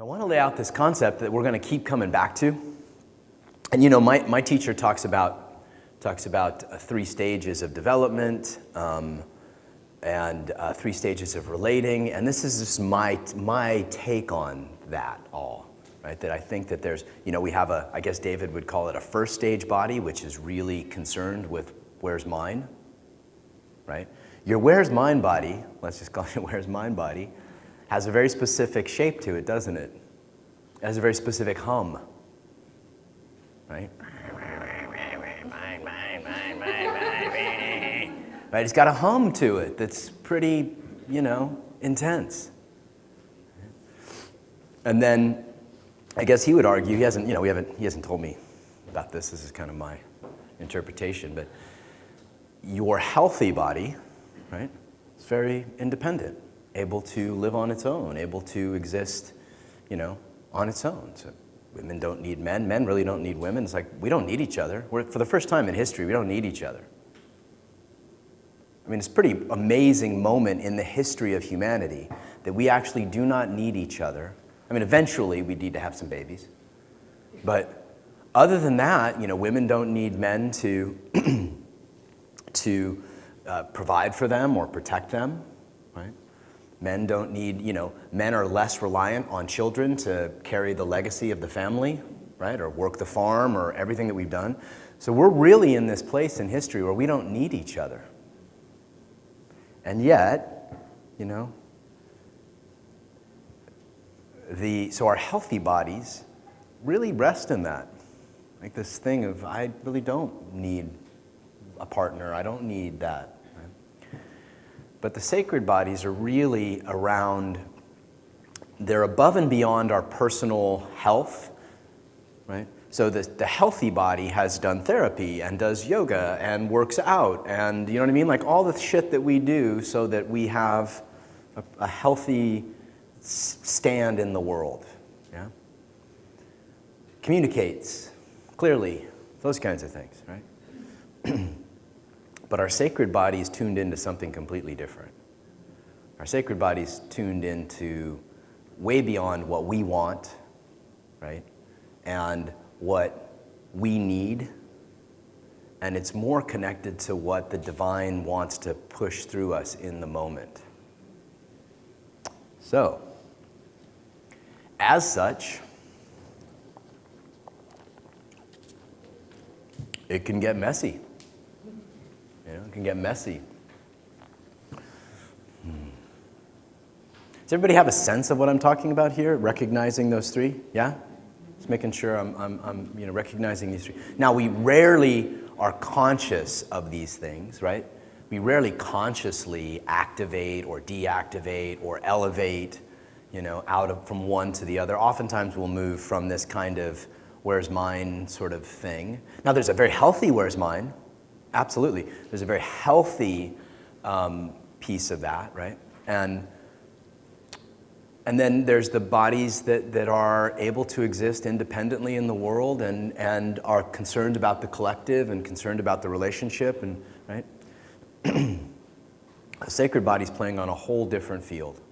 I want to lay out this concept that we're going to keep coming back to. And you know, my teacher talks about 3 stages of development and 3 stages of relating. And this is just my take on that all, right? That I think that there's, you know, we have I guess David would call it a first stage body, which is really concerned with where's mine, right? Your where's mine body, let's just call it where's mine body, has a very specific shape to it, doesn't it? It has a very specific hum, right? Right, it's got a hum to it that's pretty, you know, intense. And then, I guess he would argue, he hasn't told me about this. This is kind of my interpretation, but your healthy body, right, is very independent, able to live on its own, able to exist, you know, on its own. So women don't need men. Men really don't need women. It's like we don't need each other. For the first time in history, we don't need each other. I mean, it's a pretty amazing moment in the history of humanity that we actually do not need each other. I mean, eventually we need to have some babies. But other than that, you know, women don't need men to provide for them or protect them, right? Men don't need, you know, men are less reliant on children to carry the legacy of the family, right? Or work the farm or everything that we've done. So we're really in this place in history where we don't need each other. And yet, you know, so our healthy bodies really rest in that. Like this thing of, I really don't need a partner. I don't need that. Right? But the sacred bodies are really around, they're above and beyond our personal health, right? So the healthy body has done therapy and does yoga and works out and, you know what I mean? Like all the shit that we do so that we have a healthy stand in the world, yeah? Communicates clearly, those kinds of things, right? But our sacred body is tuned into something completely different. Our sacred body is tuned into way beyond what we want, right? And what we need. And it's more connected to what the divine wants to push through us in the moment. So, as such, it can get messy. You know, it can get messy. Does everybody have a sense of what I'm talking about here? Recognizing those 3? Yeah? Just making sure I'm you know, recognizing these 3. Now, we rarely are conscious of these things, right? We rarely consciously activate or deactivate or elevate, you know, from one to the other. Oftentimes we'll move from this kind of where's mine sort of thing. Now, there's a very healthy where's mine. Absolutely. There's a very healthy piece of that, right? And then there's the bodies that are able to exist independently in the world and are concerned about the collective and concerned about the relationship, and right? A sacred body's playing on a whole different field.